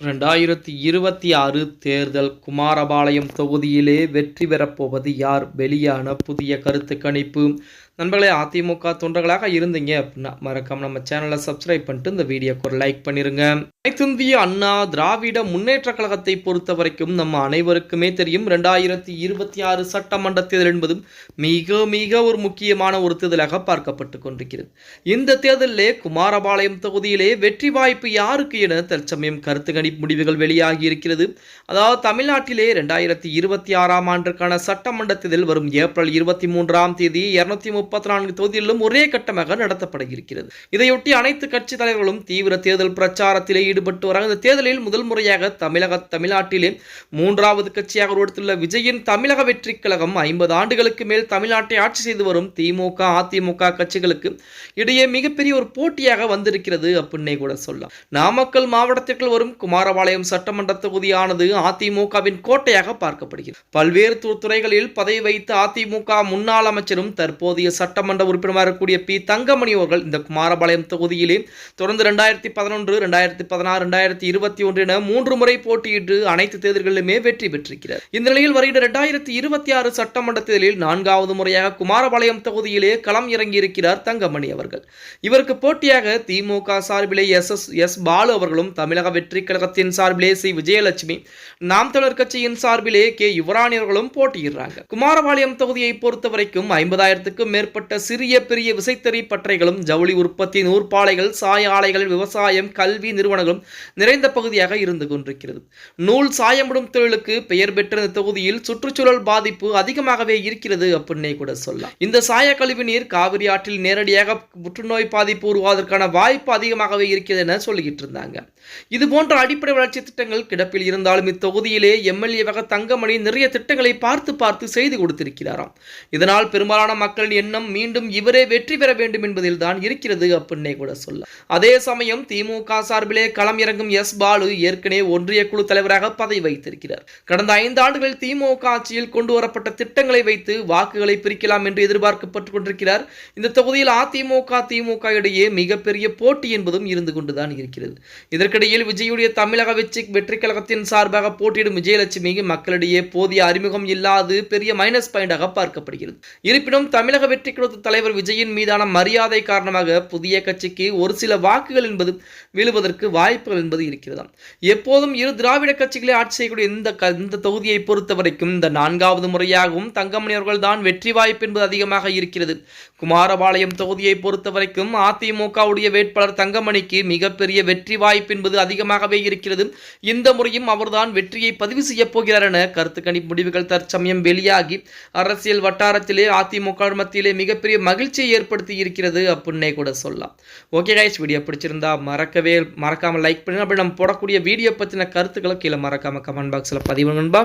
2026 தேர்தல் குமாரபாளையம் தொகுதியிலே வெற்றி பெறப்போவது யார்? வெளியான புதிய கருத்து கணிப்பு. நண்பர்களே, அதிமுக தொண்டர்களாக இருந்தீங்க அப்படின்னா மறக்காம நம்ம சேனலை சப்ஸ்கிரைப் பண்ணிட்டு இந்த வீடியோக்கு ஒரு லைக் பண்ணிருங்க. அனைத்திந்திய அண்ணா திராவிட முன்னேற்ற கழகத்தை பொறுத்த வரைக்கும் நம்ம அனைவருக்குமே தெரியும், 2026 சட்டமன்ற தேர்தல் என்பது மிக மிக ஒரு முக்கியமான ஒரு தேர்தலாக பார்க்கப்பட்டு கொண்டிருக்கிறது. இந்த தேர்தலிலே குமாரபாளையம் தொகுதியிலே வெற்றி வாய்ப்பு யாருக்கு என தற்சமயம் கருத்து கணிப்பு முடிவுகள் வெளியாகி இருக்கிறது. அதாவது தமிழ்நாட்டிலே 2026 ஆண்டிற்கான சட்டமன்ற தேர்தல் வரும் ஏப்ரல் 23ஆம் தேதி 234 தொகுதிகளிலும் ஒரே கட்டமாக நடத்தப்பட இருக்கிறது. இதையொட்டி அனைத்து கட்சி தலைவர்களும் தீவிர தேர்தல் பிரச்சாரத்திலே ஈடுபட்டு வராங்க. இந்த தேர்தலில் முதல் முறையாக தமிழ்நாட்டிலே மூன்றாவது கட்சியாக உருவெடுத்துள்ள விஜயின் தமிழக வெற்றி கழகம் 50 ஆண்டுகளுக்கு மேல் தமிழ்நாட்டை ஆட்சி செய்து வரும் திமுக அதிமுக கட்சிகளுக்கு இடையே மிகப்பெரிய ஒரு போட்டியாக வந்திருக்கிறது அப்படின்னே கூட சொல்லலாம். நாமக்கல் மாவட்டத்திற்குள் வரும் குமாரபாளையம் சட்டமன்ற தொகுதியானது அதிமுகவின் கோட்டையாக பார்க்கப்படுகிறது. பல்வேறு துறைகளில் பதவி வைத்த அதிமுக முன்னாள் அமைச்சரும் தற்போதைய சட்டமன்ற உறுப்பினராக கூடிய பி தங்கமணி அவர்கள் இந்த குமாரபாளையம் தொகுதியிலே தொடர்ந்து 2011, 2016, 2021 என 3 முறை போட்டியிட்டு அனைத்து தேர்தல்களிலுமே வெற்றி பெற்றிருக்கிறார். இந்த நிலையில் வருகிற 2026 சட்டமன்ற தேர்தலில் 4வது முறையாக குமாரபாளையம் தொகுதியிலே களம் இறங்கியிருக்கிறார் தங்கமணி அவர்கள். இவருக்கு போட்டியாக திமுக சார்பிலே எஸ் பாலு அவர்களும், தமிழக வெற்றி கழகத்தின் சார்பிலே சி விஜயலட்சுமி, நாம் தமிழர் கட்சியின் சார்பிலே கே யுவராணி அவர்களும் போட்டியிடுறாங்க. குமாரபாளையம் தொகுதியை பொறுத்த வரைக்கும் 50,000க்கும் மேற்பட்ட சிறிய பெரிய விசைத்தறி பட்டறைகளும், ஜவுளி உற்பத்தி, நூற்பாலைகள், சாய ஆலைகள், விவசாயம், கல்வி நிறுவனங்களும் நிறைந்த பகுதியாக இருந்து கொண்டிருக்கிறது. நூல் சாயமிடும் தொழிலுக்கு பெயர் பெற்ற இந்த தொகுதியில் சுற்றுச்சூழல் பாதிப்பு அதிகமாகவே இருக்கிறது அப்படின்னே கூட சொல்லலாம். இந்த சாய கழிவு நீர் காவிரி ஆற்றில் நேரடியாக புற்றுநோய் பாதிப்பு உருவாவதற்கான வாய்ப்பு அதிகமாகவே இருக்கிறது என சொல்லிக்கிட்டு இருந்தாங்க. இது போன்ற அடிப்படை வளர்ச்சி திட்டங்கள் கிடப்பில் இருந்தாலும் இத்தொகுதியிலே எம்எல்ஏவாக தங்கமணி நிறைய திட்டங்களை பார்த்து செய்து கொடுத்திருக்கிறாராம். இதனால் பெரும்பாலான மக்களின் எண்ணம் மீண்டும் இவரே வெற்றி பெற வேண்டும் என்பதில் தான் இருக்கிறது அப்படின்னே கூட சொல்லலாம். அதே சமயம் திமுக சார்பிலே களம் இறங்கும் எஸ் பாலு ஏற்கனவே ஒன்றிய குழு தலைவராக பதவி வைத்திருக்கிறார். கடந்த 5 ஆண்டுகளில் திமுக ஆட்சியில் கொண்டு வரப்பட்ட திட்டங்களை வைத்து வாக்குகளை பிரிக்கலாம் என்று எதிர்பார்க்கப்பட்டுக் கொண்டிருக்கிறார். இந்த தொகுதியில் அதிமுக திமுக இடையே மிகப்பெரிய போட்டி என்பதும் இருந்து கொண்டுதான் இருக்கிறது. இதற்கிடையில் விஜயுடைய தமிழக வெற்றி கழகத்தின் சார்பாக போட்டியிடும் விஜயலட்சுமி மக்களிடையே போதிய அறிமுகம் இல்லாது பெரிய மைனஸ் பாயிண்டாக பார்க்கப்படுகிறது. இருப்பினும் தமிழக வெற்றி கழக தலைவர் விஜயின் மீதான மரியாதை காரணமாக புதிய கட்சிக்கு ஒரு சில வாக்குகள் என்பது விழுவதற்கு வாய்ப்புகள் என்பது இருக்கிறது. எப்போதும் இரு திராவிட கட்சிகளை ஆட்சி செய்யக்கூடிய இந்த தொகுதியை பொறுத்த வரைக்கும் இந்த 4வது முறையாகவும் தங்கமணி அவர்கள் தான் வெற்றி வாய்ப்பு என்பது அதிகமாக இருக்கிறது. குமாரபாளையம் தொகுதியை பொறுத்த வரைக்கும் அதிமுகவுடைய வேட்பாளர் தங்கமணிக்கு மிகப்பெரிய வெற்றி வாய்ப்பு என்பது அதிகமாகவே இருக்கிறது. இந்த முறையும் அவர்தான் வெற்றியை பதிவு செய்ய போகிறார் என கருத்து கணிப்பு முடிவுகள் தற்சமயம் வெளியாகி அரசியல் வட்டாரத்திலே அதிமுக மத்தியிலே மிகப்பெரிய மகிழ்ச்சியை ஏற்படுத்தி இருக்கிறது அப்படின்னே கூட சொல்லலாம். ஓகே கைஸ், வீடியோ பிடிச்சிருந்தா மறக்காம லைக் பண்ணுங்க. அப்படி நம்ம போடக்கூடிய வீடியோ பற்றின கருத்துக்களை கீழே மறக்காம கமெண்ட் பாக்ஸில் பதிவு நண்பா.